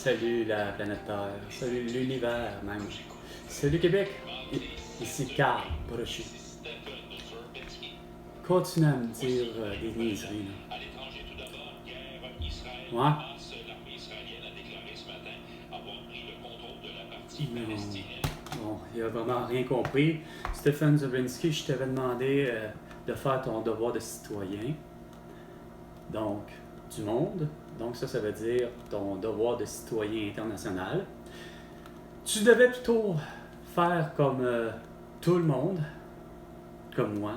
Salut la planète Terre. Salut l'univers même. Salut Québec. Ici Carl Brochu. Continue à me dire des niaiseries. Là. Ouais. Non. Bon, il a vraiment rien compris. Stephen Zabrinski, je t'avais demandé de faire ton devoir de citoyen. Donc, du monde. Donc ça veut dire ton devoir de citoyen international. Tu devais plutôt faire comme tout le monde, comme moi,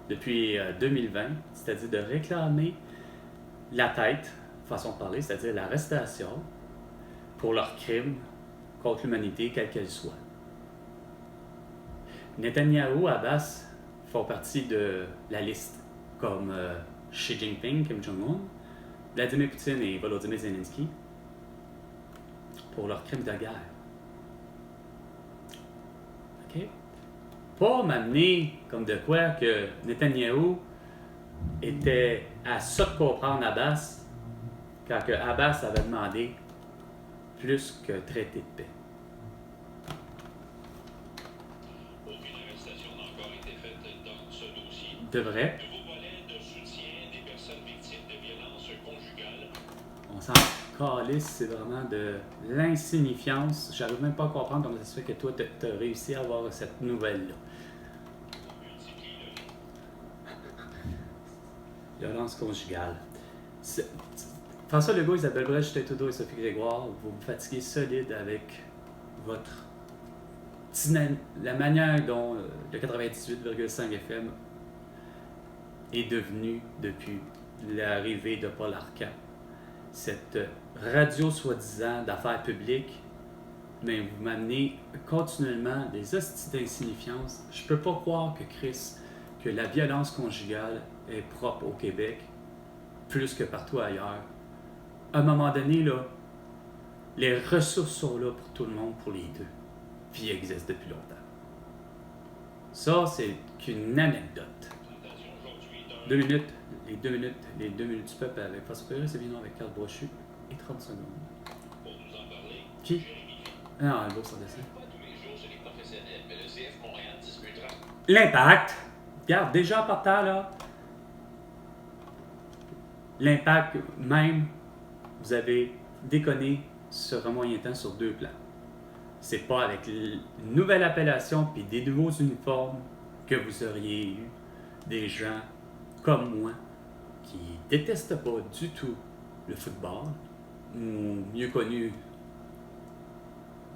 depuis 2020, c'est-à-dire de réclamer la tête, façon de parler, c'est-à-dire l'arrestation pour leurs crimes contre l'humanité, quelle qu'elle soit. Netanyahou, Abbas font partie de la liste, comme Xi Jinping, Kim Jong-un, Vladimir Poutine et Volodymyr Zelensky, pour leurs crimes de guerre. OK? Pas m'amener comme de quoi que Netanyahou était à ça de comprendre Abbas quand que Abbas avait demandé plus que traité de paix. Aucune arrestation n'a encore été faite dans ce dossier. Devrait. Nouveau volet de soutien des personnes victimes de violences conjugales. On s'en calisse, c'est vraiment de l'insignifiance. J'arrive même pas à comprendre comment ça se fait que toi, tu as réussi à avoir cette nouvelle-là. Violence conjugale. François Legault, Isabelle Brèche, Justin Trudeau et Sophie Grégoire, vous me fatiguez solide avec votre la manière dont le 98,5 FM est devenu depuis l'arrivée de Paul Arcand. Cette radio soi-disant d'affaires publiques, mais vous m'amenez continuellement des hosties d'insignifiance. Je peux pas croire que que la violence conjugale est propre au Québec plus que partout ailleurs. À un moment donné, là, les ressources sont là pour tout le monde, pour les deux. Puis ils existent depuis longtemps. Ça, c'est qu'une anecdote. 2 minutes, les 2 minutes du peuple avec François Pérez, c'est bien avec Carl Brochu et 30 secondes. Pour nous en parler, Qui? Non, un beau sans dessin. pas tous les jours chez les professionnels, mais le CF Montréal disputera. L'impact. Regarde, déjà en partant, là, l'impact même, vous avez déconné sur un moyen temps sur 2 plans. C'est pas avec une nouvelle appellation puis des nouveaux uniformes que vous auriez eu des gens comme moi qui détestent pas du tout le football, ou mieux connu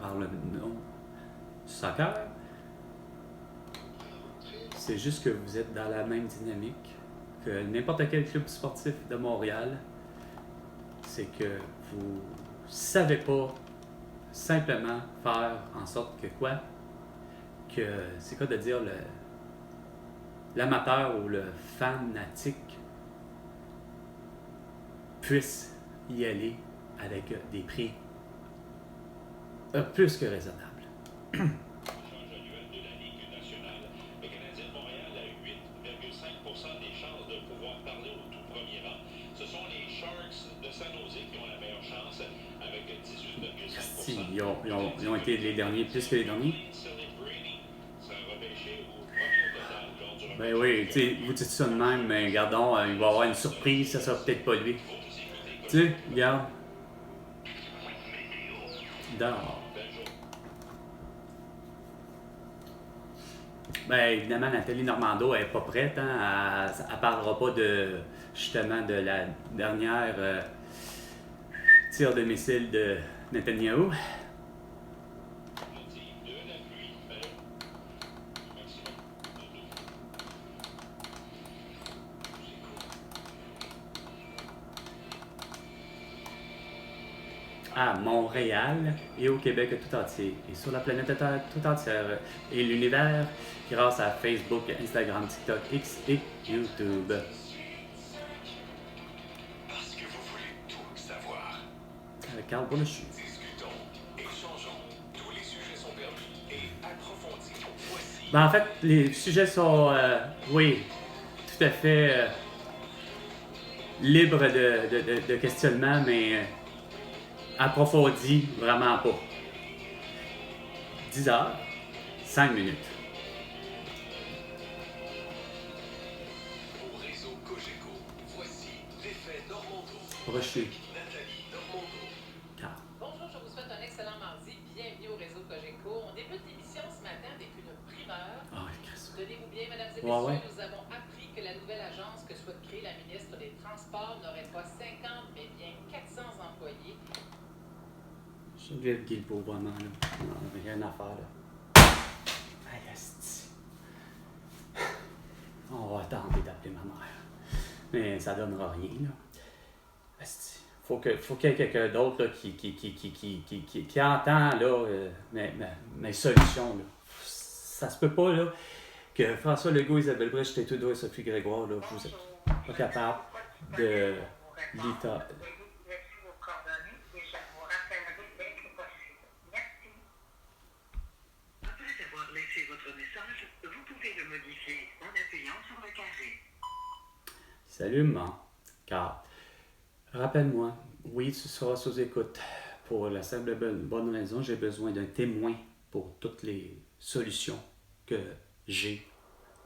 par le nom soccer. C'est juste que vous êtes dans la même dynamique que n'importe quel club sportif de Montréal. C'est que vous savez pas simplement faire en sorte que quoi? Que c'est quoi de dire l'amateur ou le fanatique puisse y aller avec des prix plus que raisonnables. L'échange annuel de la Ligue nationale, le Canadien de Montréal a 8,5% des chances de pouvoir parler au tout premier rang. Ce sont les Sharks de San Jose qui ont la meilleure chance avec 18,5%. Si, ils ont été les derniers, plus que les derniers. Ben oui, tu sais, vous dites ça de même, mais regardons, il va y avoir une surprise, ça sera peut-être pas lui. Tu sais, regarde. Dehors. Ben évidemment, Nathalie Normando elle n'est pas prête, hein? Elle ne parlera pas de justement de la dernière tir de missile de Netanyahou. À Montréal et au Québec tout entier, et sur la planète Terre tout entière, et l'univers grâce à Facebook, Instagram, TikTok, X et YouTube. Parce que vous voulez tout savoir. Avec Carl Brochu. Discutons, échangeons. Tous les sujets sont permis et approfondis. Voici. Ben, en fait, les sujets sont, oui, tout à fait libres de questionnement, mais approfondi, vraiment pas. 10 heures, 5 minutes. Au réseau Cogeco, voici l'effet Normando. Rejeté. Nathalie Normando. Car. Bonjour, je vous souhaite un excellent mardi. Bienvenue au réseau Cogeco. On débute l'émission ce matin avec une primeur. Ah, Christ. Tenez-vous bien, mesdames et messieurs, Ouais. nous avons appris que la nouvelle agence que souhaite créer la ministre des Transports n'aurait pas 50, mais bien 400 employés. Geneviève Guilbeault, vraiment, là. Non, rien à faire, là. Aïe, asti. On va tenter d'appeler ma mère. Mais ça donnera rien, là. Asti. Faut qu'il y ait quelqu'un d'autre, là, qui entend, là, mes solutions, là. Ça se peut pas, là, que François Legault, Isabelle Brèche, Justin Trudeau et Sophie Grégoire, là, vous êtes pas capables de l'État. Après avoir laissé votre message, vous pouvez le modifier en appuyant sur le carré. Salut, maman. Car, rappelle-moi, oui, tu seras sous écoute. Pour la simple bonne raison, j'ai besoin d'un témoin pour toutes les solutions que j'ai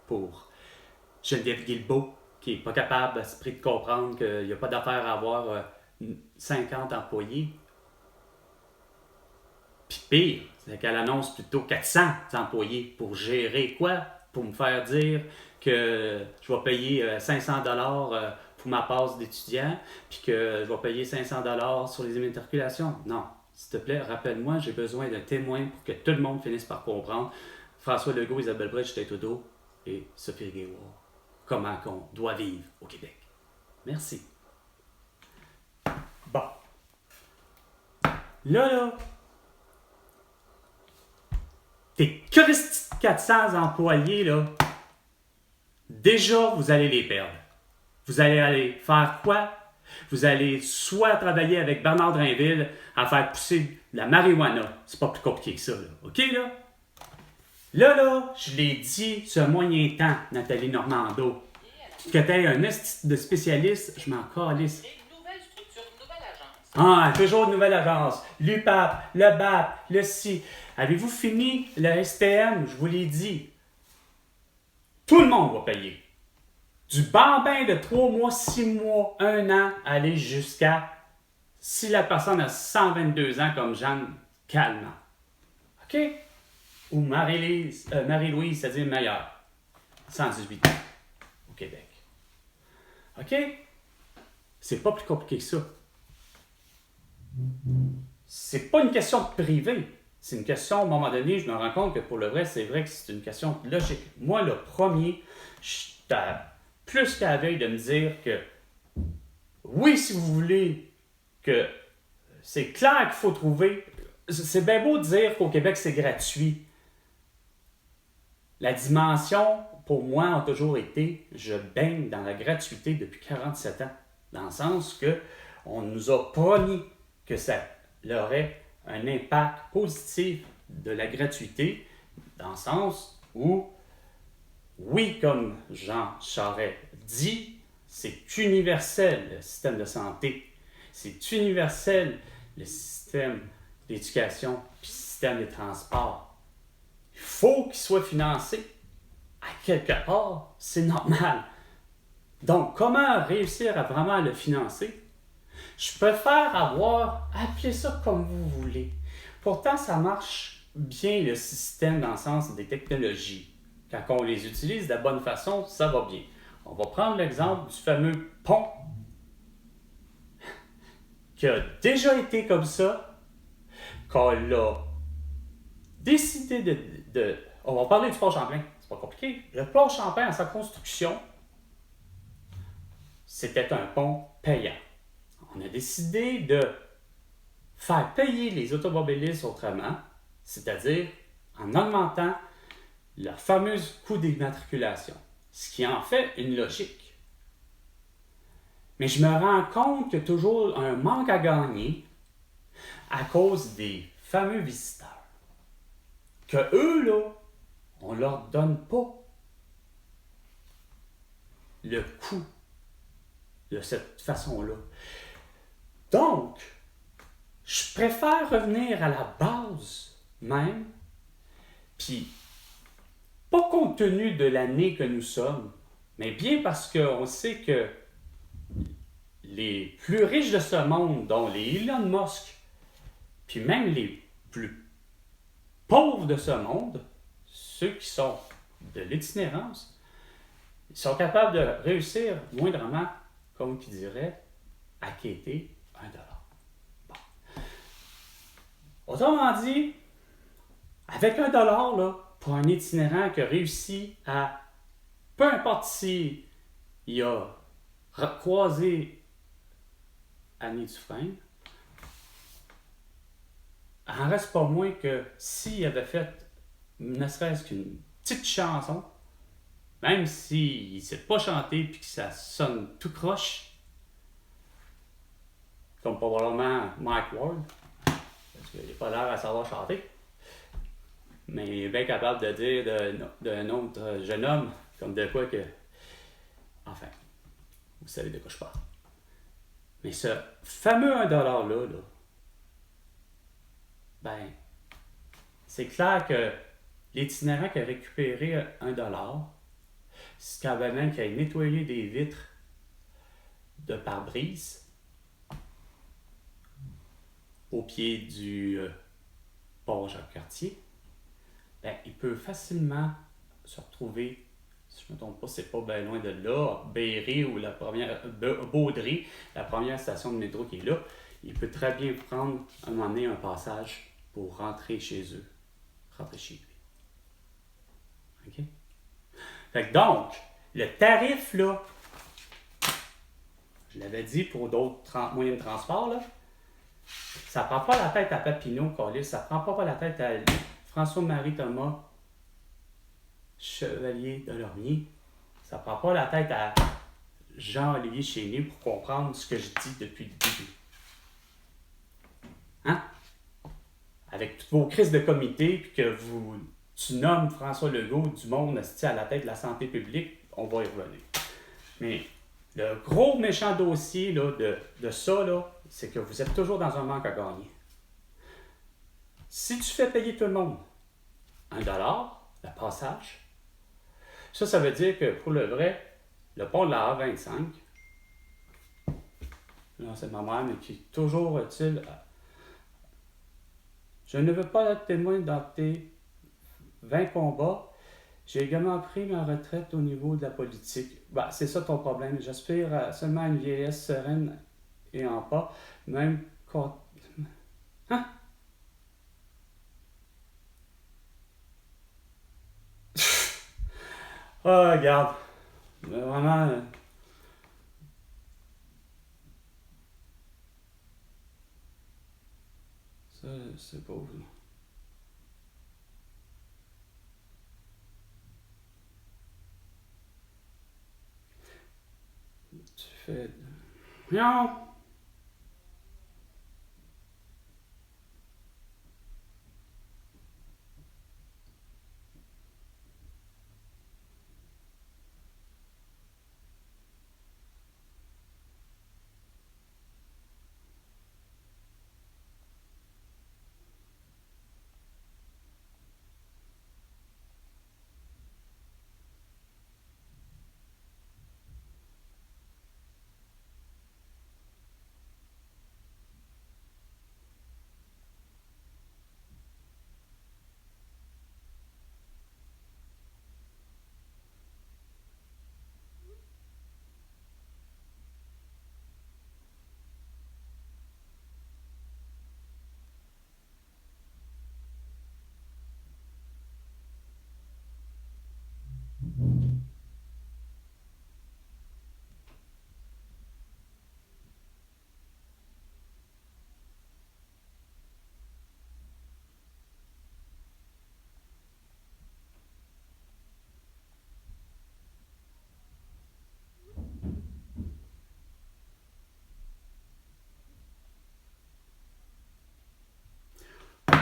pour Geneviève Guilbeault, qui n'est pas capable à ce prix de comprendre qu'il n'y a pas d'affaire à avoir 50 employés. Puis pire, c'est qu'elle annonce plutôt 400 employés pour gérer quoi? Pour me faire dire que je vais payer 500 $ pour ma passe d'étudiant, puis que je vais payer 500 $ sur les immatriculations. Non, s'il te plaît, rappelle-moi, j'ai besoin d'un témoin pour que tout le monde finisse par comprendre. François Legault, Isabelle Brèche, Justin Trudeau et Sophie Grégoire. Comment qu'on doit vivre au Québec. Merci. Bon. Là, tes Christ 400 employés, là, déjà, vous allez les perdre. Vous allez aller faire quoi? Vous allez soit travailler avec Bernard Drinville à faire pousser de la marijuana. C'est pas plus compliqué que ça, là. OK, là? Là, je l'ai dit, ce moyen temps, Nathalie Normando, que tu aies un esti de spécialiste, je m'en calisse. Créer une nouvelle structure, une nouvelle agence. Ah, toujours une nouvelle agence. L'UPAP, le BAP, le CI. Avez-vous fini le STM? Je vous l'ai dit. Tout le monde va payer. Du bambin de 3 mois, 6 mois, 1 an, aller jusqu'à, si la personne a 122 ans comme Jeanne Calment. OK? Ou Marie-Louise, c'est-à-dire meilleure. 118 ans au Québec. OK? C'est pas plus compliqué que ça. C'est pas une question de privé. C'est une question, à un moment donné, je me rends compte que pour le vrai, c'est vrai que c'est une question logique. Moi, le premier, j'étais plus qu'à la veille de me dire que oui, si vous voulez, que c'est clair qu'il faut trouver. C'est bien beau de dire qu'au Québec, c'est gratuit. La dimension, pour moi, a toujours été, je baigne dans la gratuité depuis 47 ans. Dans le sens que on nous a promis que ça aurait un impact positif de la gratuité, dans le sens où, oui, comme Jean Charest dit, c'est universel le système de santé, c'est universel le système d'éducation puis le système des transports. Il faut qu'il soit financé. À quelque part, c'est normal. Donc, comment réussir à vraiment le financer? Je préfère appelez ça comme vous voulez. Pourtant, ça marche bien le système dans le sens des technologies. Quand on les utilise de la bonne façon, ça va bien. On va prendre l'exemple du fameux pont qui a déjà été comme ça, qu'on l'a décidé de... On va parler du pont Champlain, c'est pas compliqué. Le pont Champlain, à sa construction, c'était un pont payant. On a décidé de faire payer les automobilistes autrement, c'est-à-dire en augmentant le fameux coût d'immatriculation, ce qui en fait une logique. Mais je me rends compte qu'il y a toujours un manque à gagner à cause des fameux visiteurs. Que eux, là, on leur donne pas le coût de cette façon-là. Donc, Je préfère revenir à la base même, puis pas compte tenu de l'année que nous sommes, mais bien parce qu'on sait que les plus riches de ce monde, dont les Elon Musk, puis même les plus pauvres de ce monde, ceux qui sont de l'itinérance, ils sont capables de réussir moindrement, comme qui dirait, à quêter $1. Bon. Autrement dit, avec $1, là, pour un itinérant qui a réussi à, peu importe si il a croisé Annie Dufresne, il en reste pas moins que s'il avait fait ne serait-ce qu'une petite chanson, même s'il ne sait pas chanter et que ça sonne tout croche, comme probablement Mike Ward, parce qu'il n'a pas l'air à savoir chanter, mais il est bien capable de dire d'un autre jeune homme, comme de quoi que... Enfin, vous savez de quoi je parle. Mais ce fameux $1 là, ben, c'est clair que l'itinérant qui a récupéré $1, c'est quand même qui a nettoyé des vitres de pare-brise au pied du pont Jacques-Cartier, ben, il peut facilement se retrouver, si je ne me trompe pas, c'est pas bien loin de là, Berry ou la première, Baudry, la première station de métro qui est là. Il peut très bien prendre à un moment donné un passage pour rentrer chez eux, rentrer chez lui. OK? Fait que donc, le tarif, là, je l'avais dit pour d'autres moyens de transport, là, ça ne prend pas la tête à Papineau, Collis, ça ne prend pas la tête à François-Marie Thomas, Chevalier de Lormier, ça ne prend pas la tête à Jean-Olivier Chénier pour comprendre ce que je dis depuis le début. Hein? Avec toutes vos crises de comité, puis que tu nommes François Legault du monde à la tête de la santé publique, on va y revenir. Mais le gros méchant dossier là, de ça, là, c'est que vous êtes toujours dans un manque à gagner. Si tu fais payer tout le monde $1, le passage, ça veut dire que pour le vrai, le pont de la A25, là, c'est ma mère, mais qui est toujours utile. Je ne veux pas être témoin dans tes 20 combats. J'ai également pris ma retraite au niveau de la politique. Ben, c'est ça ton problème. J'aspire seulement à une vieillesse sereine et en pas, même quand... Hein? Oh, regarde. Vraiment... ça, c'est pauvre. Tu fais... Non!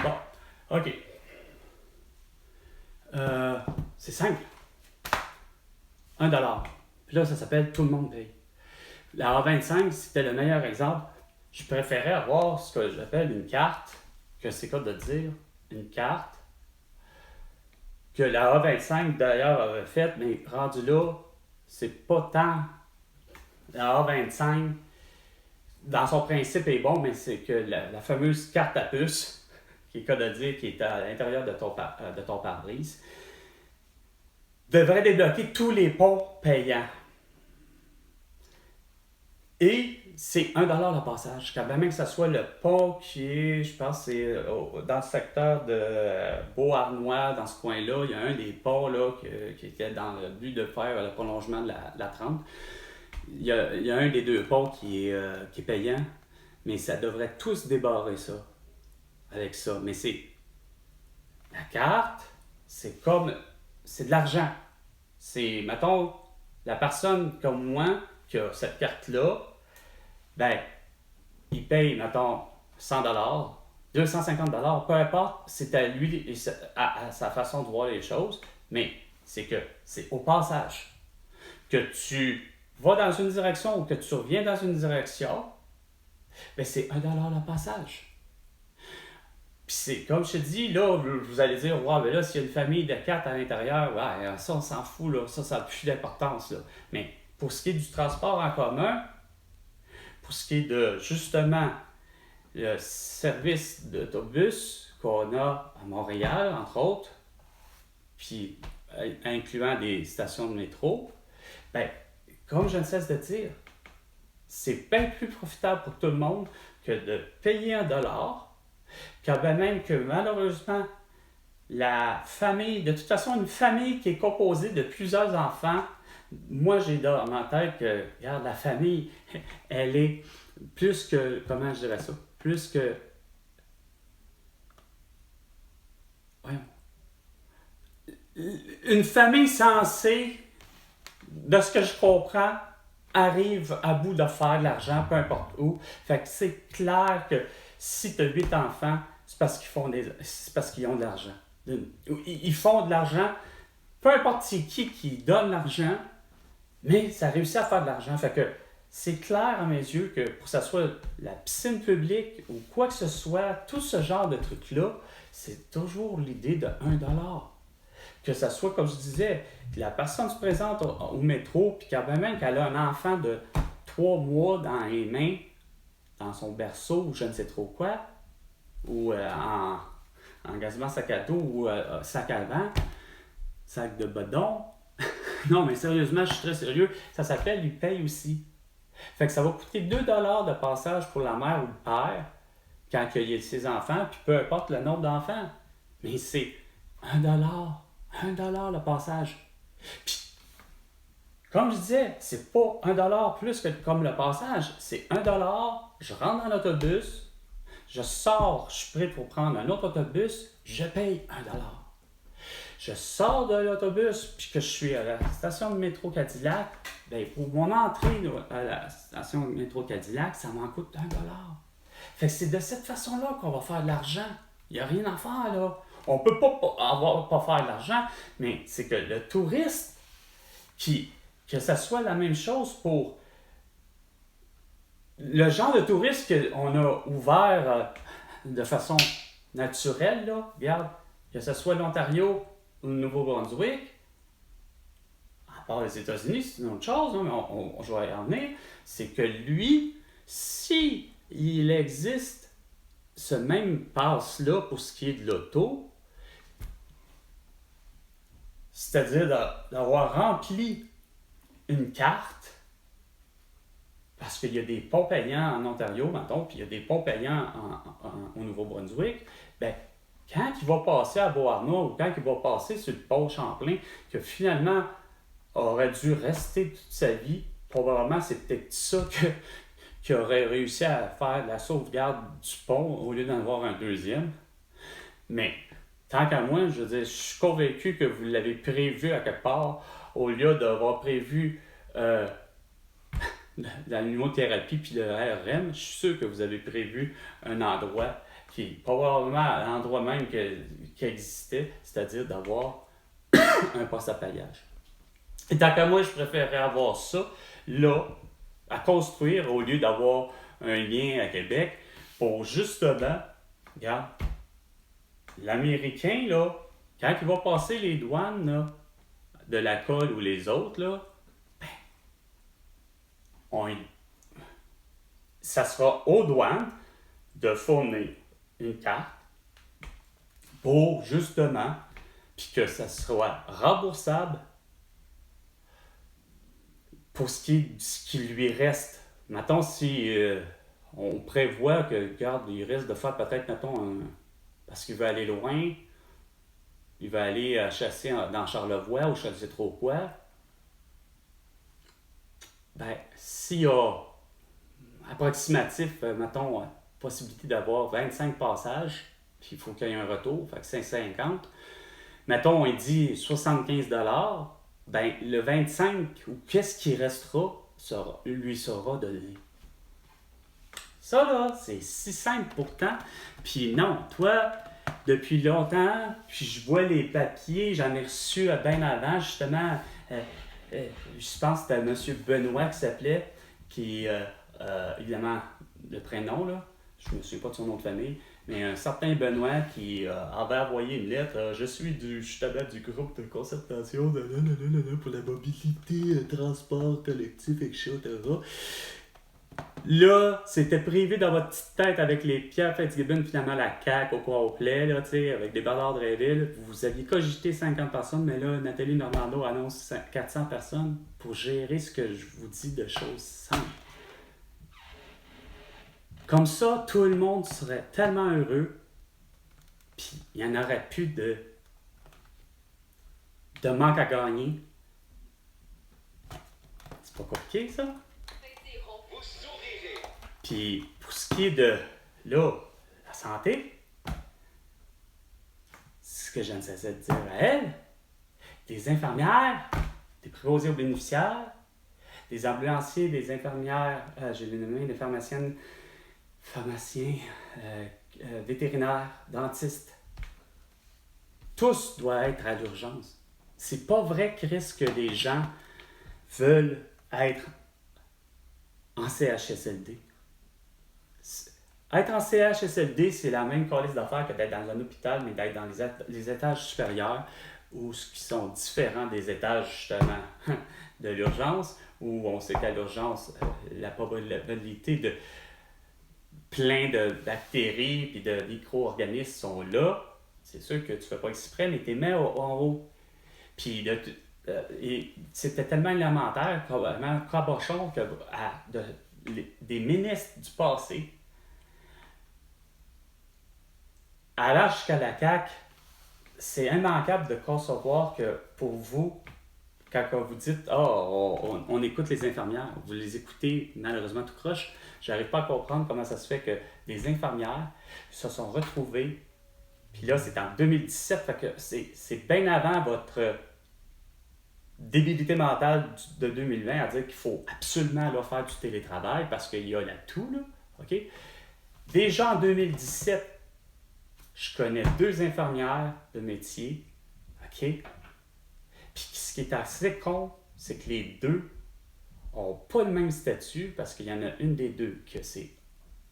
Bon, OK. C'est simple. $1. Puis là, ça s'appelle tout le monde paye. La A25, c'était le meilleur exemple je préférais avoir ce que j'appelle une carte, que c'est quoi de dire, une carte, que la A25 d'ailleurs avait faite, mais rendu là, c'est pas tant. La A25, dans son principe, est bon, mais c'est que la fameuse carte à puce, qui est cas de dire, qui est à l'intérieur de ton pare-brise, devrait débloquer tous les ponts payants. Et c'est 1$ le passage. Quand même que ce soit le pont qui est, je pense, c'est dans le secteur de Beauharnois, dans ce coin-là, il y a un des ponts là, qui était dans le but de faire le prolongement de la 30. Il y a un des deux ponts qui est payant, mais ça devrait tous débarrer ça, avec ça. Mais c'est la carte, c'est de l'argent. C'est, mettons, la personne comme moi qui a cette carte-là, ben, il paye, mettons, 100$, 250$, peu importe, c'est à lui, à sa façon de voir les choses, mais c'est que c'est au passage. Que tu vas dans une direction ou que tu reviens dans une direction, ben c'est 1$ le passage. Puis c'est, comme je te dis, là, vous allez dire, ouais, ben là, s'il y a une famille de 4 à l'intérieur, ouais, ça, on s'en fout, là, ça n'a plus d'importance, là. Mais pour ce qui est du transport en commun, pour ce qui est de, justement, le service d'autobus qu'on a à Montréal, entre autres, puis incluant des stations de métro, ben, comme je ne cesse de dire, c'est bien plus profitable pour tout le monde que de payer 1$, quand bien même que malheureusement, la famille, de toute façon, une famille qui est composée de plusieurs enfants, moi j'ai dans ma tête que, regarde, la famille, elle est plus que, comment je dirais ça, plus que, ouais, une famille censée, de ce que je comprends, arrive à bout de faire de l'argent, peu importe où. Fait que c'est clair que si tu as 8 enfants, c'est parce qu'ils ont de l'argent. Ils font de l'argent, peu importe c'est qui donne l'argent, mais ça réussit à faire de l'argent. Fait que c'est clair à mes yeux que pour que ce soit la piscine publique ou quoi que ce soit, tout ce genre de trucs-là, c'est toujours l'idée de 1$. Que ça soit, comme je disais, que la personne se présente au métro, puis même qu'elle a un enfant de 3 mois dans les mains, dans son berceau, ou je ne sais trop quoi, ou en engagement sac à dos, ou sac à vent, sac de bedon. Non, mais sérieusement, je suis très sérieux. Ça s'appelle lui paye aussi. Fait que ça va coûter 2$ de passage pour la mère ou le père quand il y a ses enfants, puis peu importe le nombre d'enfants. Mais c'est 1$. 1$ le passage. Puis, comme je disais, c'est pas 1$ plus que comme le passage. C'est 1$, je rentre dans l'autobus, je sors, je suis prêt pour prendre un autre autobus, je paye 1$. Je sors de l'autobus, puis que je suis à la station de métro Cadillac, bien, pour mon entrée à la station de métro Cadillac, ça m'en coûte 1$. Fait que c'est de cette façon-là qu'on va faire de l'argent. Il n'y a rien à faire, là. On ne peut pas faire de l'argent, mais c'est que le touriste, que ça soit la même chose pour le genre de tourisme qu'on a ouvert de façon naturelle, là, regarde, que ce soit l'Ontario ou le Nouveau-Brunswick, à part les États-Unis, c'est une autre chose, hein, mais je vais y en venir, c'est que lui, si il existe ce même pass-là pour ce qui est de l'auto, c'est-à-dire d'avoir rempli une carte, parce qu'il y a des ponts payants en Ontario, mettons, puis il y a des ponts payants au Nouveau-Brunswick, bien, quand il va passer à Beauharnois ou quand il va passer sur le pont Champlain, que finalement aurait dû rester toute sa vie, probablement c'est peut-être ça qu'il aurait réussi à faire la sauvegarde du pont au lieu d'en avoir un deuxième. Mais tant qu'à moi, je veux dire, je suis convaincu que vous l'avez prévu à quelque part, au lieu d'avoir prévu l'animothérapie puis le RRM, je suis sûr que vous avez prévu un endroit qui est probablement l'endroit même qui existait, c'est-à-dire d'avoir un poste à paillage. Et tant qu'à moi, je préférerais avoir ça là, à construire, au lieu d'avoir un lien à Québec pour justement, regarde, l'Américain, là, quand il va passer les douanes là, de la colle ou les autres, là, ça sera aux douanes de fournir une carte pour justement, puis que ça soit remboursable pour ce qui lui reste. Mettons, si on prévoit que, regarde, il reste de faire peut-être, mettons, parce qu'il veut aller loin, il va aller chasser dans Charlevoix ou je ne sais trop quoi, ben, s'il y a approximatif, mettons, possibilité d'avoir 25 passages, puis il faut qu'il y ait un retour, fait que 550. Mettons, on dit 75 $, ben le 25, ou qu'est-ce qui restera, lui sera donné. Ça, là, c'est si simple pourtant. Puis non, toi, depuis longtemps, puis je vois les papiers, j'en ai reçu bien avant, justement, je pense que c'était M. Benoît qui s'appelait, qui, évidemment, le prénom, là, je ne me souviens pas de son nom de famille, mais un certain Benoît qui avait envoyé une lettre. Je suis justement du groupe de concertation pour la mobilité, transport collectif, etc. Là, c'était privé dans votre petite tête avec les Pierre Fitzgibbon, finalement la CAQ au complet, là, avec des Bernard Dréville. Vous aviez cogité 50 personnes, mais là, Nathalie Normando annonce 400 personnes pour gérer ce que je vous dis de choses simples. Comme ça, tout le monde serait tellement heureux, puis il n'y en aurait plus de manque à gagner. C'est pas compliqué, ça? Vous sourirez. Puis, pour ce qui est de, là, la santé, c'est ce que je ne cessais de dire à elle, des infirmières, des préposés aux bénéficiaires, des ambulanciers, des infirmières, je l'ai nommé, des pharmaciennes, pharmaciens, vétérinaires, dentistes, tous doivent être à l'urgence. C'est pas vrai, Chris, que les gens veulent être en CHSLD. Être en CHSLD, c'est la même calice d'affaires que d'être dans un hôpital, mais d'être dans les étages supérieurs, ou ce qui sont différents des étages, justement, de l'urgence, où on sait qu'à l'urgence, la probabilité de plein de bactéries et de micro-organismes sont là. C'est sûr que tu ne fais pas exprès, mais tu les mets en haut. Puis et c'était tellement élémentaire, probablement cabochon, que des ministres du passé, allant jusqu'à la CAQ, c'est immanquable de concevoir que pour vous, quand vous dites « Ah, on écoute les infirmières », vous les écoutez malheureusement tout croche. J'arrive pas à comprendre comment ça se fait que des infirmières se sont retrouvées, puis là c'est en 2017, fait que c'est bien avant votre débilité mentale de 2020 à dire qu'il faut absolument là, faire du télétravail parce qu'il y a l'atout, là, OK? Déjà en 2017, je connais 2 infirmières de métier, OK? Puis ce qui est assez con, c'est que les 2 n'ont pas le même statut parce qu'il y en a une des 2 que c'est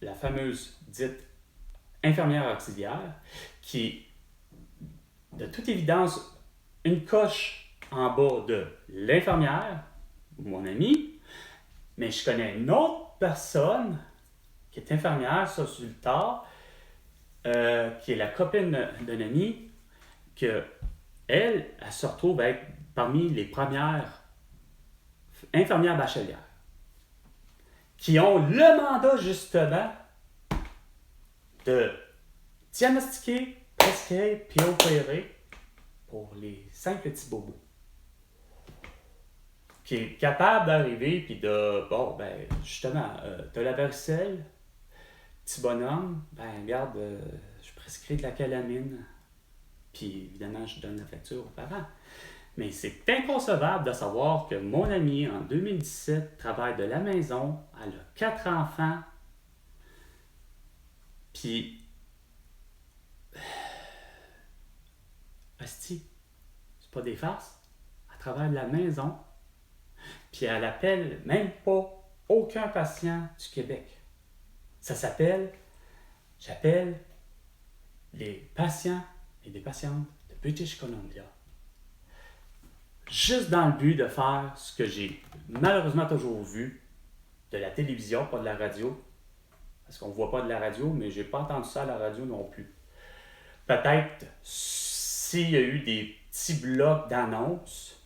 la fameuse dite infirmière auxiliaire qui, de toute évidence, une coche en bas de l'infirmière, mon ami, mais je connais une autre personne qui est infirmière, ça sur le tard, qui est la copine d'un ami, que elle se retrouve être parmi les premières infirmières bachelières qui ont le mandat justement de diagnostiquer, prescrire puis opérer pour les 5 petits bobos. Qui est capable d'arriver puis de, bon, ben, justement, t'as la varicelle, petit bonhomme, ben, regarde, je prescris de la calamine, puis évidemment, je donne la facture aux parents. Mais c'est inconcevable de savoir que mon amie, en 2017, travaille de la maison, elle a 4 enfants, puis asti, c'est pas des farces, elle travaille de la maison, puis elle appelle même pas aucun patient du Québec. Ça j'appelle les patients et des patientes de British Columbia. Juste dans le but de faire ce que j'ai malheureusement toujours vu de la télévision, pas de la radio, parce qu'on ne voit pas de la radio, mais j'ai pas entendu ça à la radio non plus. Peut-être s'il y a eu des petits blocs d'annonces,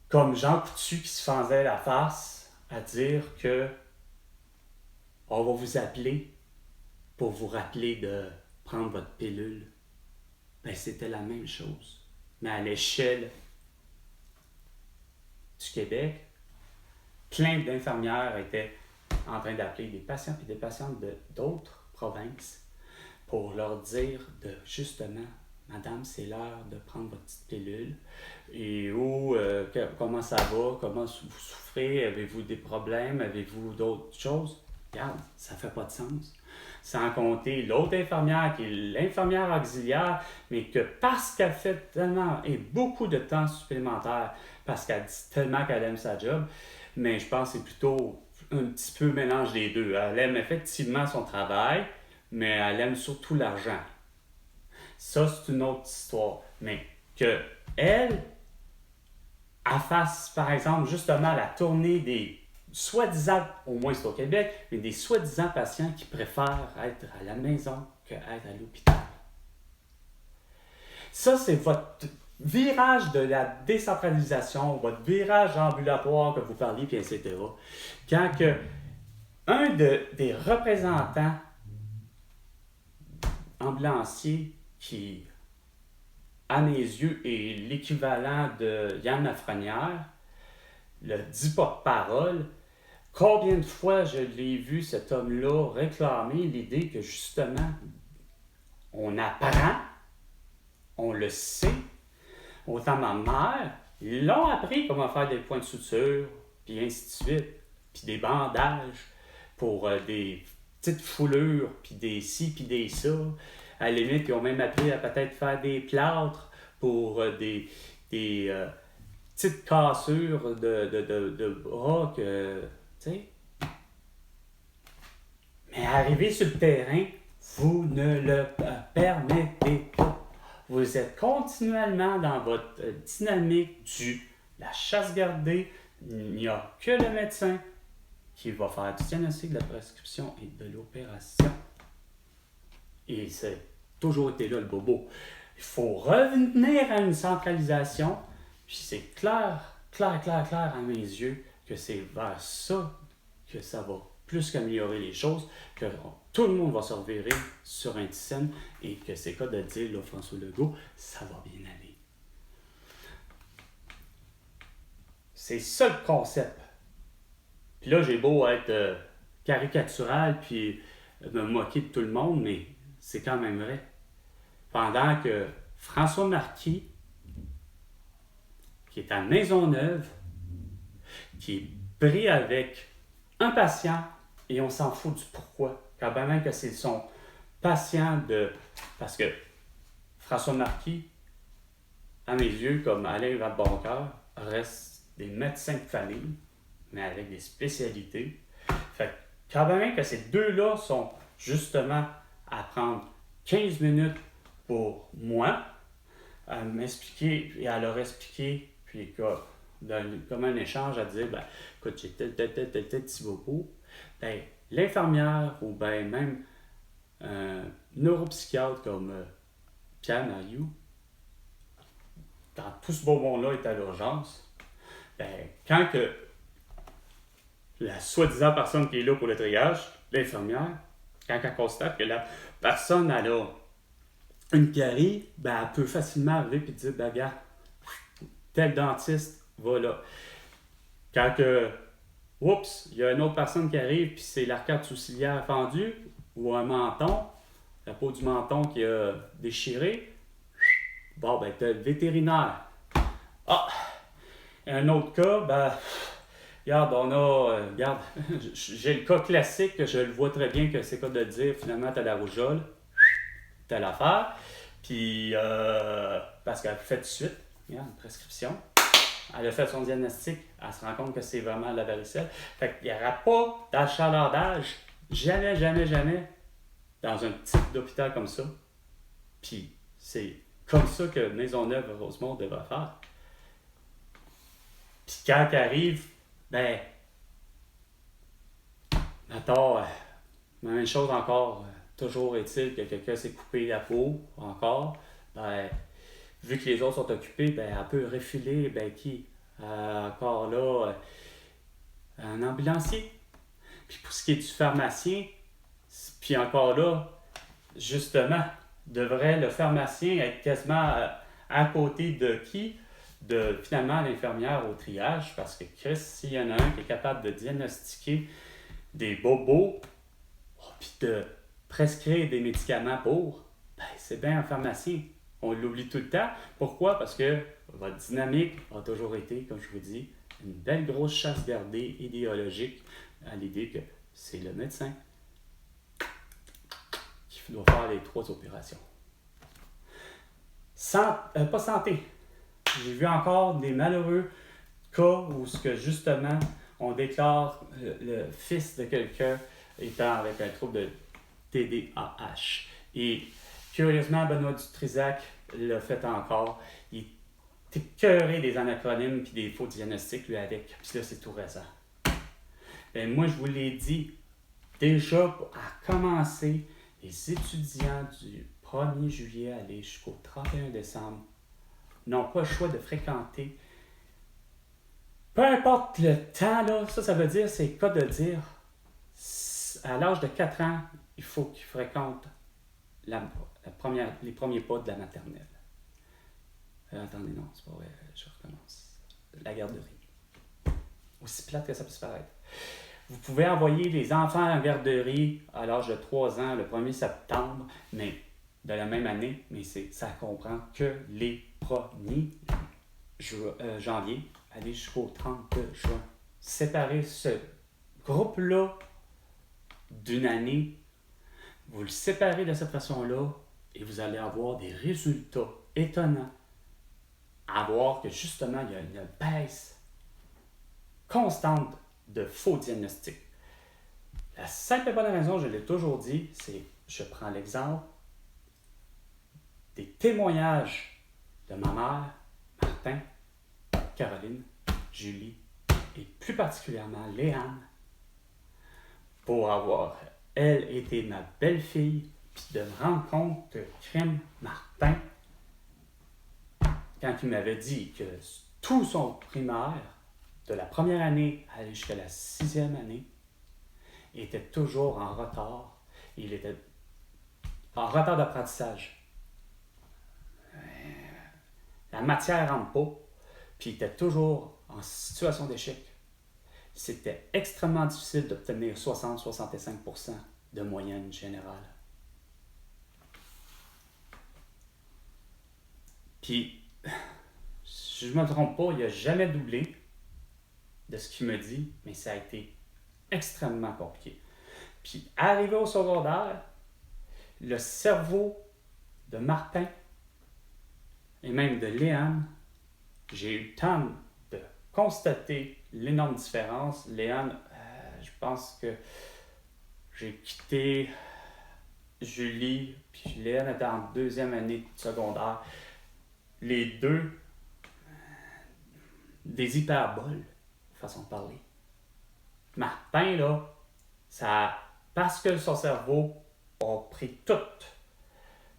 comme Jean Coutu qui se faisait la face à dire que on va vous appeler pour vous rappeler de prendre votre pilule. Ben, c'était la même chose. Mais à l'échelle du Québec, plein d'infirmières étaient en train d'appeler des patients et des patientes d'autres provinces pour leur dire de justement, madame, c'est l'heure de prendre votre petite pilule. Et comment ça va? Comment vous souffrez? Avez-vous des problèmes? Avez-vous d'autres choses? Regarde, ça ne fait pas de sens. Sans compter l'autre infirmière qui est l'infirmière auxiliaire, mais que parce qu'elle fait tellement et beaucoup de temps supplémentaire, parce qu'elle dit tellement qu'elle aime sa job, mais je pense que c'est plutôt un petit peu mélange des deux. Elle aime effectivement son travail, mais elle aime surtout l'argent. Ça, c'est une autre histoire. Mais que elle fasse, par exemple, justement la tournée des soi-disant, au moins c'est au Québec, mais des soi-disant patients qui préfèrent être à la maison qu'être à l'hôpital. Ça, c'est votre virage de la décentralisation, votre virage ambulatoire que vous parliez, puis etc. Quand un des représentants ambulanciers qui, à mes yeux, est l'équivalent de Yann Lafrenière, le dit porte-parole, combien de fois je l'ai vu cet homme-là réclamer l'idée que justement, on apprend, on le sait, autant ma mère, ils l'ont appris comment faire des points de suture, puis ainsi de suite, puis des bandages pour des petites foulures, puis des ci, puis des ça. À la limite, ils ont même appris à peut-être faire des plâtres pour des petites cassures de bras que, tu sais. Mais arriver sur le terrain, vous ne le permettez pas. Vous êtes continuellement dans votre dynamique la chasse gardée. Il n'y a que le médecin qui va faire du diagnostic, de la prescription et de l'opération. Et c'est toujours été là le bobo. Il faut revenir à une centralisation, puis c'est clair à mes yeux que c'est vers ça que ça va plus qu'améliorer les choses, que tout le monde va se revirer sur un système et que c'est cas de dire, là, François Legault, ça va bien aller. C'est ça le concept. Puis là, j'ai beau être caricatural puis me moquer de tout le monde, mais c'est quand même vrai. Pendant que François Marquis, qui est à Maisonneuve, qui est pris avec un patient et on s'en fout du pourquoi. Quand même que c'est son patient parce que François Marquis, à mes yeux, comme Alain Vadeboncoeur, reste des médecins de famille, mais avec des spécialités. Fait quand même que ces deux-là sont justement à prendre 15 minutes pour moi, à m'expliquer et à leur expliquer, puis comme un échange à dire, ben, écoute, j'ai tel petit bobo, ben, l'infirmière ou ben même un neuropsychiatre comme Pierre Mariou, quand tout ce bonbon-là est à l'urgence, ben, quand que la soi-disant personne qui est là pour le triage, l'infirmière, quand elle constate que la personne elle a une carie, ben, elle peut facilement arriver et dire, ben, regarde, tel dentiste va là. Quand oups, il y a une autre personne qui arrive puis c'est l'arcade sourcilière fendue ou un menton, la peau du menton qui a déchiré, bon, ben, t'as le vétérinaire. Ah! Un autre cas, ben, regarde, j'ai le cas classique que je le vois très bien que c'est quoi de dire, finalement, t'as la rougeole, t'as l'affaire, puis parce qu'elle fait tout de suite, regarde, une prescription, elle a fait son diagnostic, elle se rend compte que c'est vraiment la varicelle. Fait qu'il n'y aura pas d'achalandage, jamais, jamais, jamais, dans un type d'hôpital comme ça. Puis c'est comme ça que Maisonneuve-Rosemont devrait faire. Puis quand elle arrive, ben, attends, la même chose encore, toujours est-il que quelqu'un s'est coupé la peau, encore, ben, vu que les autres sont occupés, ben, elle peut refiler, ben, qui? Encore là, un ambulancier. Puis pour ce qui est du pharmacien, puis encore là, justement, devrait le pharmacien être quasiment à côté de qui? De finalement l'infirmière au triage, parce que Chris, s'il y en a un qui est capable de diagnostiquer des bobos, puis de prescrire des médicaments pour, ben, c'est bien un pharmacien. On l'oublie tout le temps. Pourquoi? Parce que votre dynamique a toujours été, comme je vous dis, une belle grosse chasse gardée idéologique à l'idée que c'est le médecin qui doit faire les 3 opérations. Pas santé. J'ai vu encore des malheureux cas où ce que justement on déclare le fils de quelqu'un étant avec un trouble de TDAH. Et curieusement, Benoît Dutrisac l'a fait encore. Il est écœuré des anacronymes et des faux diagnostics, lui, avec. Puis là, c'est tout récent. Ben, moi, je vous l'ai dit, déjà, à commencer, les étudiants du 1er juillet aller jusqu'au 31 décembre n'ont pas le choix de fréquenter. Peu importe le temps, là, ça veut dire, c'est quoi de dire, à l'âge de 4 ans, il faut qu'ils fréquentent les premiers pas de la maternelle. Attendez, non, c'est pas vrai, je recommence. La garderie. Aussi plate que ça puisse paraître. Vous pouvez envoyer les enfants à la garderie à l'âge de 3 ans, le 1er septembre, mais de la même année, mais ça comprend que les 1er janvier, aller jusqu'au 32 juin. Séparer ce groupe-là d'une année, vous le séparez de cette façon-là et vous allez avoir des résultats étonnants. À voir que justement, il y a une baisse constante de faux diagnostics. La simple et bonne raison, je l'ai toujours dit, c'est, je prends l'exemple des témoignages de ma mère, Martin, Caroline, Julie et plus particulièrement Léane, pour avoir, elle, été ma belle-fille, puis de me rendre compte que crime Martin, quand il m'avait dit que tout son primaire, de la première année à aller jusqu'à la 6e année, était toujours en retard. Il était en retard d'apprentissage. La matière rentre pas, puis il était toujours en situation d'échec. C'était extrêmement difficile d'obtenir 60-65% de moyenne générale. Puis, si je ne me trompe pas, il n'a jamais doublé de ce qu'il me dit, mais ça a été extrêmement compliqué. Puis, arrivé au secondaire, le cerveau de Martin et même de Léane, j'ai eu le temps de constater l'énorme différence. Léane, je pense que j'ai quitté Julie, puis Léane était en 2e année de secondaire. Les deux, des hyperboles, façon de parler. Martin, là, ça, parce que son cerveau a pris tout,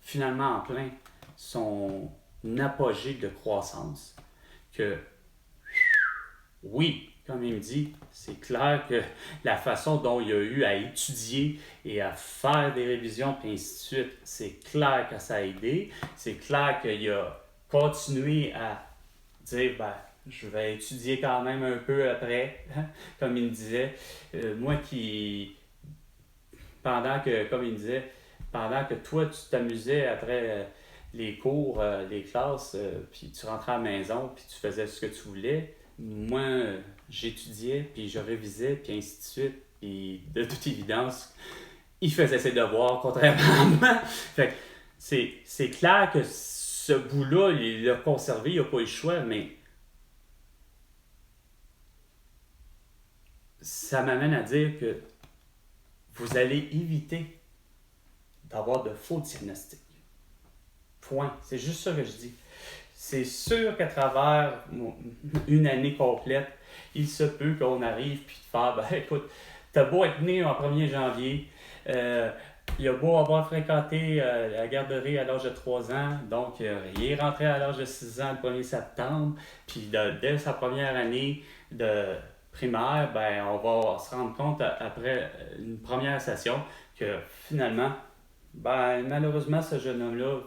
finalement en plein, son apogée de croissance, que, oui, comme il me dit, c'est clair que la façon dont il a eu à étudier et à faire des révisions, puis ainsi de suite, c'est clair que ça a aidé. C'est clair qu'il a continué à dire, ben, je vais étudier quand même un peu après, comme il me disait. Moi qui, pendant que toi, tu t'amusais après les cours, les classes, puis tu rentrais à la maison, puis tu faisais ce que tu voulais, moi, j'étudiais, puis je révisais, puis ainsi de suite. Et de toute évidence, il faisait ses devoirs, contrairement à moi. Fait que c'est clair que ce bout-là, il l'a conservé, il n'a pas eu le choix, mais ça m'amène à dire que vous allez éviter d'avoir de faux diagnostics. Point. C'est juste ça que je dis. C'est sûr qu'à travers une année complète, il se peut qu'on arrive puis de faire, ben écoute, t'as beau être né en 1er janvier, il a beau avoir fréquenté la garderie à l'âge de 3 ans, donc il est rentré à l'âge de 6 ans le 1er septembre, puis dès sa première année de primaire, ben on va se rendre compte après une première session que finalement, ben malheureusement ce jeune homme-là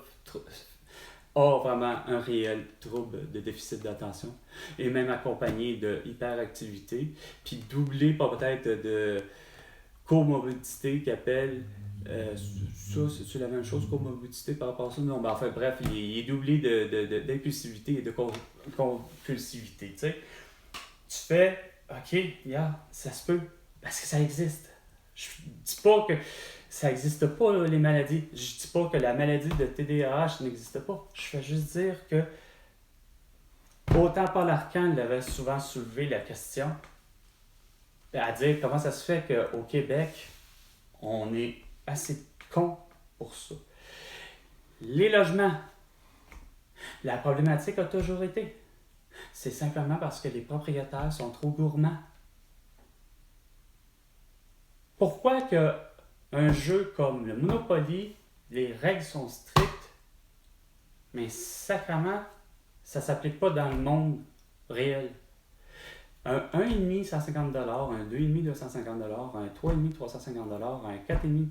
a vraiment un réel trouble de déficit d'attention et même accompagné de hyperactivité, puis doublé par peut-être de comorbidité qu'il appelle. Ça, c'est-tu la même chose, comorbidité par rapport à ça? Non, ben enfin bref, il est doublé d'impulsivité et de compulsivité. Tu sais, tu fais, ok, yeah, ça se peut, parce que ça existe. Je dis pas que ça n'existe pas, là, les maladies. Je dis pas que la maladie de TDAH n'existe pas. Je fais juste dire que autant Paul Arcand l'avait souvent soulevé la question, à dire comment ça se fait qu'au Québec, on est assez con pour ça. Les logements, la problématique a toujours été. C'est simplement parce que les propriétaires sont trop gourmands. Pourquoi que un jeu comme le Monopoly, les règles sont strictes, mais sacrément, ça ne s'applique pas dans le monde réel. Un 1,5 150 $, un 2,5 250 $, un 3,5 350 $, un 4,5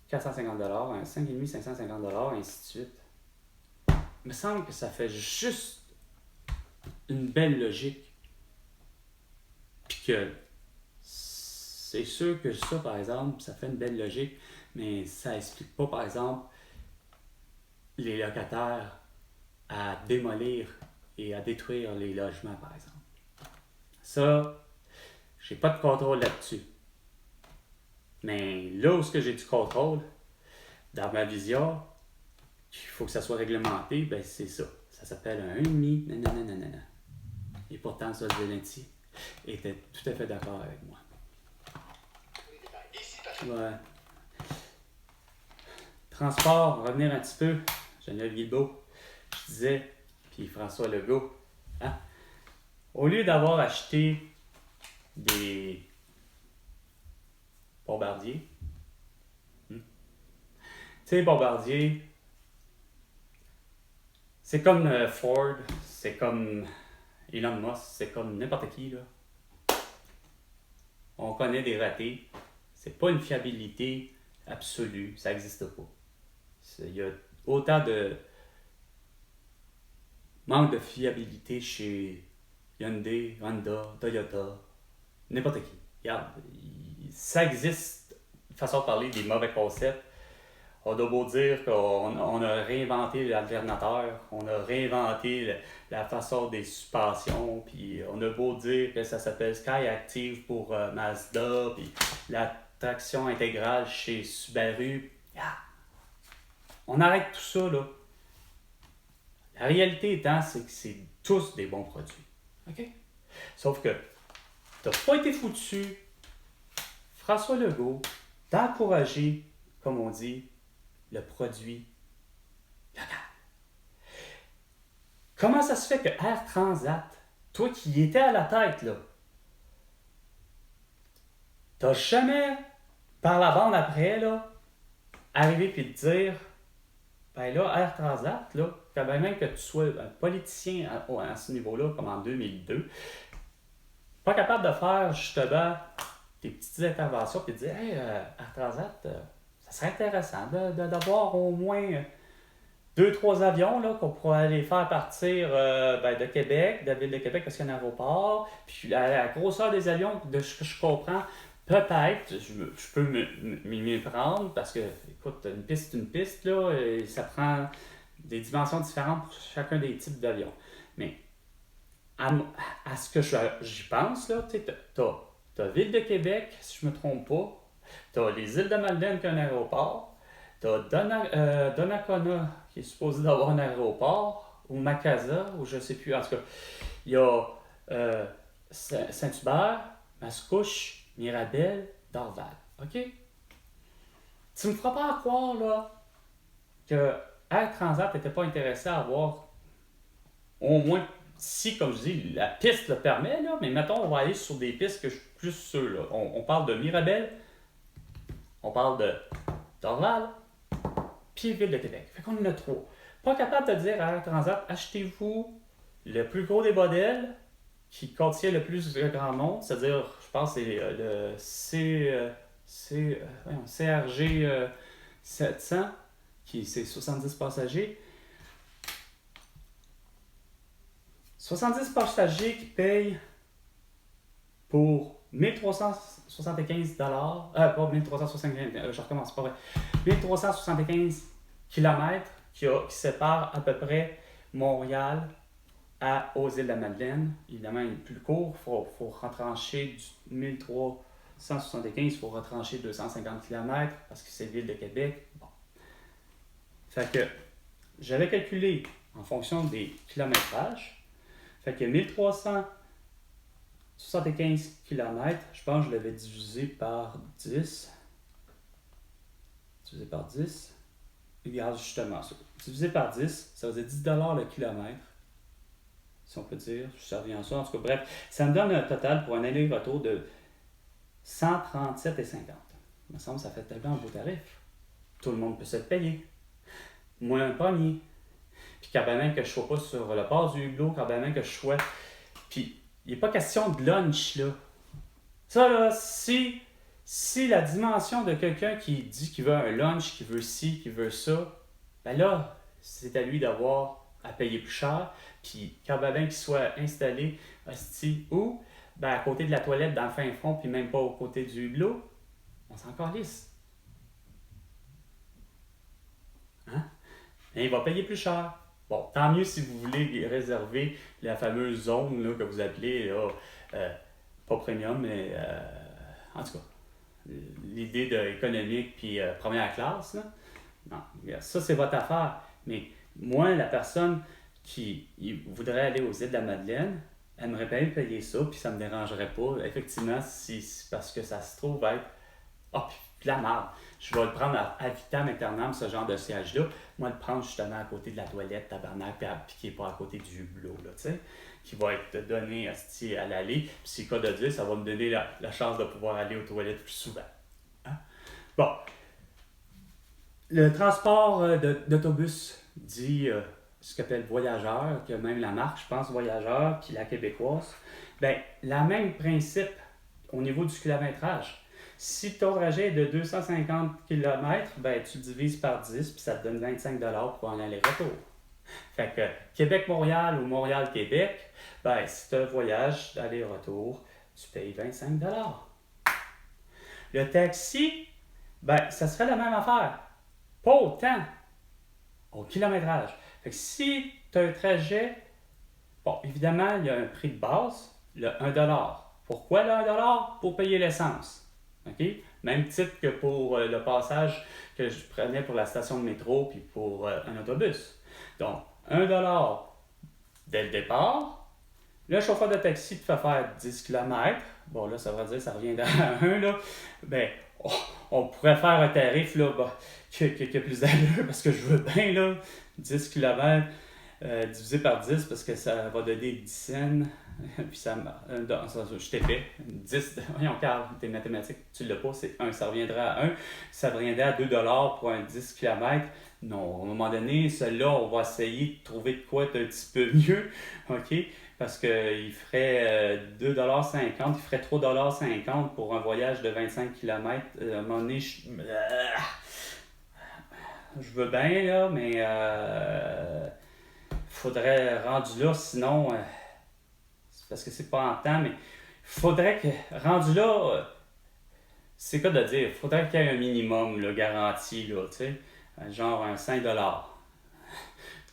450 $, un 5,5 550 $, et ainsi de suite. Il me semble que ça fait juste une belle logique. Puis que c'est sûr que ça, par exemple, ça fait une belle logique, mais ça explique pas, par exemple, les locataires à démolir et à détruire les logements, par exemple. Ça, j'ai pas de contrôle là-dessus. Mais là où j'ai du contrôle, dans ma vision, il faut que ça soit réglementé, ben c'est ça. Ça s'appelle un 1,5, nanana. Et pourtant, ça, Zelensky était tout à fait d'accord avec moi. Ouais. Transport, revenir un petit peu. Geneviève Guilbeault, je disais, puis François Legault. Hein? Au lieu d'avoir acheté des bombardiers, tu sais, bombardiers, c'est comme Ford, c'est comme Elon Musk, c'est comme n'importe qui, là. On connaît des ratés. C'est pas une fiabilité absolue, ça n'existe pas. Il y a autant de manque de fiabilité chez Hyundai, Honda, Toyota, n'importe qui. Regarde, ça existe, façon de parler, des mauvais concepts. On a beau dire qu'on a réinventé l'alternateur, on a réinventé la façon des suspensions, puis on a beau dire que ça s'appelle Skyactiv pour Mazda, puis la traction intégrale chez Subaru. Yeah. On arrête tout ça, là. La réalité étant, c'est que c'est tous des bons produits. OK? Sauf que t'as pas été foutu, François Legault, d'encourager, comme on dit, le produit local. Comment ça se fait que Air Transat, toi qui y étais à la tête, là, t'as jamais, par la bande après, là, arrivé puis te dire, ben là, Air Transat, là, quand même que tu sois un politicien à ce niveau-là, comme en 2002, pas capable de faire justement des petites interventions puis de dire, hey, Air Transat, ça serait intéressant d'avoir au moins 2-3 avions là, qu'on pourrait aller faire partir de Québec, de la ville de Québec, parce qu'il y a un aéroport. Puis à la grosseur des avions, de ce que je comprends, peut-être, je peux m'y prendre, parce que, écoute, une piste, c'est une piste, là, et ça prend des dimensions différentes pour chacun des types d'avions. Mais à ce que j'y pense, là, tu sais, t'as Ville de Québec, si je me trompe pas, t'as les îles de Malden qui a un aéroport, t'as Donnacona qui est supposé d'avoir un aéroport, ou Macasa, ou je sais plus, en tout cas, il y a Saint-Hubert, Mascouche, Mirabel, Dorval. OK? Tu me feras pas croire, là, que Air Transat n'était pas intéressé à avoir au moins, si, comme je dis, la piste le permet, là, mais mettons, on va aller sur des pistes que je suis plus sûr. Là. On parle de Mirabel, on parle de Dorval, puis Ville de Québec. Fait qu'on en a 3. Pas capable de dire à Air Transat, achetez-vous le plus gros des modèles qui contient le plus de grand nombre, c'est-à-dire, je pense que c'est le CRG 700, qui c'est 70 passagers. 70 passagers qui payent pour 1375 pas 1375, je recommence, pas vrai. 1375 km qui séparent à peu près Montréal aux îles de la Madeleine. Évidemment, il est plus court, il faut retrancher du 1375, il faut retrancher 250 km parce que c'est l'île de Québec. Bon. Fait que j'avais calculé en fonction des kilométrages. Fait que 1375 km, je pense que je l'avais divisé par 10. Divisé par 10. Regarde justement ça. Divisé par 10, ça faisait 10 $ le kilomètre. Si on peut dire, ça revient à ça. En tout cas, bref, ça me donne un total pour un aller-retour de 137,50 $. Il me semble que ça fait tellement un beau tarif. Tout le monde peut se le payer. Moi, un premier. Puis quand même que je ne sois pas sur le port du hublot, quand même que je sois. Puis il n'est pas question de lunch, là. Ça, là, si la dimension de quelqu'un qui dit qu'il veut un lunch, qui veut ci, qui veut ça, ben là, c'est à lui d'avoir à payer plus cher. Puis quand même qu'il soit installé, ou ben, à côté de la toilette, dans le fin fond, puis même pas au côté du hublot, on s'en calisse. Hein? Et il va payer plus cher. Bon, tant mieux si vous voulez réserver la fameuse zone là, que vous appelez, là, pas premium, mais en tout cas, l'idée d'économique puis première classe. Là. Non, ça c'est votre affaire. Mais moi, la personne qui voudrait aller aux îles de la Madeleine, aimerait bien payer ça, puis ça me dérangerait pas. Effectivement, parce que ça se trouve être puis la merde. Je vais le prendre à vitam aeternam, ce genre de siège-là. Moi, le prendre justement à côté de la toilette, tabarnak, puis qui n'est pas à côté du hublot, là, tu sais, qui va être donné à l'aller. Puis c'est cas de dire, ça va me donner la chance de pouvoir aller aux toilettes plus souvent. Hein? Bon. Le transport d'autobus dit ce qu'on appelle voyageur, que même la marque, je pense, voyageur, puis la québécoise. Bien, le même principe au niveau du kilométrage. Si ton trajet est de 250 km, ben, tu divises par 10 puis ça te donne 25 $ pour un aller-retour. Fait que Québec-Montréal ou Montréal-Québec, ben, si tu as un voyage d'aller-retour, tu payes 25 $. Le taxi, ben, ça serait la même affaire. Pas autant au kilométrage. Fait que si tu as un trajet, bon, évidemment, il y a un prix de base, le 1 $. Pourquoi le 1 $? Pour payer l'essence. Okay? Même titre que pour le passage que je prenais pour la station de métro puis pour un autobus. Donc, 1 $ dès le départ. Le chauffeur de taxi te fait faire 10 km. Bon, là, ça veut dire que ça revient à 1. Là. Ben, on pourrait faire un tarif là, qui a plus d'allure parce que je veux bien là, 10 km divisé par 10 parce que ça va donner 10 cents. Puis ça je t'ai fait 10, voyons Carl, tes mathématiques, tu l'as pas, c'est 1, ça reviendra à 1, ça reviendrait à 2 $ pour un 10 km. Non, à un moment donné, celui-là, on va essayer de trouver de quoi être un petit peu mieux, ok? Parce qu'il ferait 2,50 $, il ferait 3,50 $ pour un voyage de 25 km. À un moment donné, je veux bien, là, mais faudrait rendu là, sinon... parce que c'est pas en temps, mais faudrait que, rendu là, c'est quoi de dire, faudrait qu'il y ait un minimum là, garanti, là, tu sais, genre un 5 $.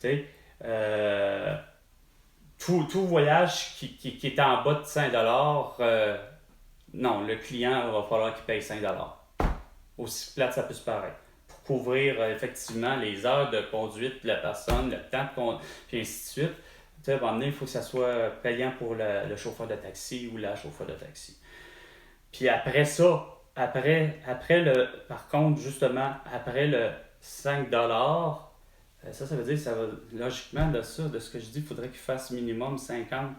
Tu sais, tout voyage qui est en bas de 5 $, non, le client va falloir qu'il paye 5 $. Aussi plate ça peut se paraître. Pour couvrir effectivement les heures de conduite de la personne, le temps de conduite, puis ainsi de suite. Tu sais, à un moment donné, il faut que ça soit payant pour le chauffeur de taxi ou la chauffeur de taxi. Puis après ça, par contre, justement, après le 5 ça veut dire, ça va, logiquement, de ce que je dis, il faudrait qu'il fasse minimum 50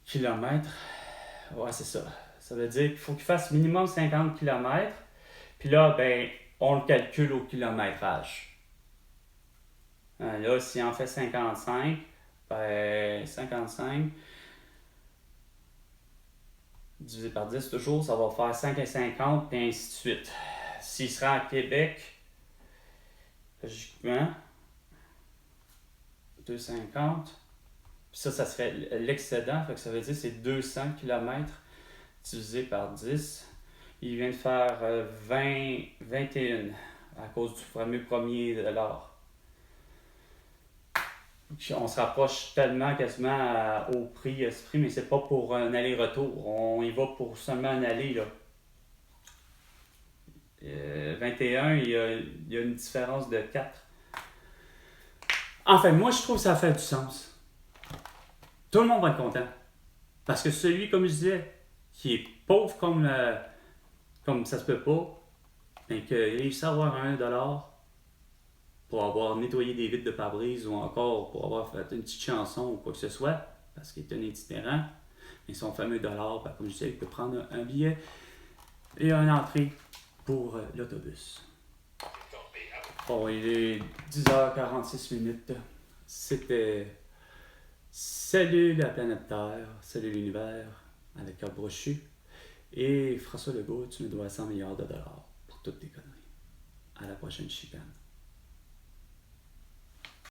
km. Ouais, c'est ça. Ça veut dire qu'il faut qu'il fasse minimum 50 km. Puis là, ben, on le calcule au kilométrage. Là, si on fait 55, ben, 55 divisé par 10 toujours, ça va faire 5,50 et ainsi de suite. S'il sera à Québec, logiquement, 2,50. Puis ça serait l'excédent. Fait que ça veut dire que c'est 200 km divisé par 10. Il vient de faire 21 à cause du fameux premier dollar. On se rapproche tellement quasiment au prix esprit, mais c'est pas pour un aller-retour. On y va pour seulement un aller, là. 21, il y a une différence de 4. Enfin, moi, je trouve que ça fait du sens. Tout le monde va être content. Parce que celui, comme je disais, qui est pauvre comme ça se peut pas, mais qui réussit à avoir $1 pour avoir nettoyé des vitres de pare-brise ou encore pour avoir fait une petite chanson ou quoi que ce soit, parce qu'il est un itinérant, mais son fameux dollar, ben, comme je disais, il peut prendre un billet et une entrée pour l'autobus. Bon, il est 10h46. C'était Salut la planète Terre, salut l'univers, avec un brochu. Et François Legault, tu me dois $100 milliards pour toutes tes conneries. À la prochaine chicane.